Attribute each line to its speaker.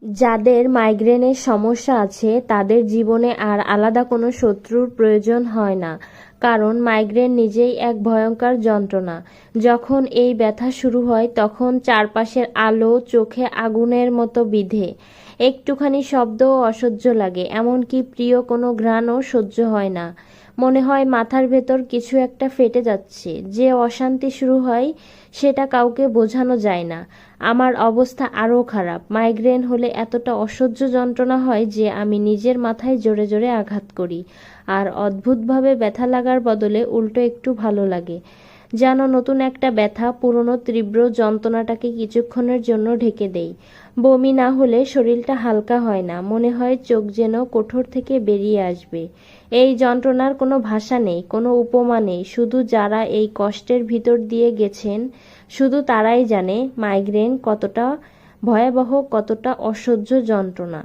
Speaker 1: যাদের মাইগ্রেনের সমস্যা আছে তাদের জীবনে আর আলাদা কোনো শত্রুর প্রয়োজন হয় না, কারণ মাইগ্রেন নিজেই এক ভয়ঙ্কর যন্ত্রণা। যখন এই ব্যথা শুরু হয় তখন চারপাশের আলো চোখে আগুনের মতো বিঁধে, একটুখানি শব্দও অসহ্য লাগে, এমনকি প্রিয় কোনো ঘ্রাণও সহ্য হয় না। মনে হয় মাথার ভেতর কিছু একটা ফেটে যাচ্ছে। যে অশান্তি শুরু হয় সেটা কাউকে বোঝানো যায় না। আমার অবস্থা আরও খারাপ। মাইগ্রেন হলে এতটা অসহ্য যন্ত্রণা হয় যে আমি নিজের মাথায় জোরে জোরে আঘাত করি, আর অদ্ভুতভাবে ব্যথা লাগার বদলে উল্টো একটু ভালো লাগে, যেন নতুন একটা ব্যথা পুরনো তীব্র যন্ত্রণাটাকে কিছুক্ষণের জন্য ঢেকে দেয়। বমি না হলে শরীরটা হালকা হয় না, মনে হয় চোখ যেন কোঠর থেকে বেরিয়ে আসবে। এই যন্ত্রণার কোনো ভাষা নেই, কোনো উপমা নেই, শুধু যারা এই কষ্টের ভিতর দিয়ে গেছেন শুধু তারাই জানে মাইগ্রেন কতটা ভয়াবহ, কতটা অসহ্য যন্ত্রণা।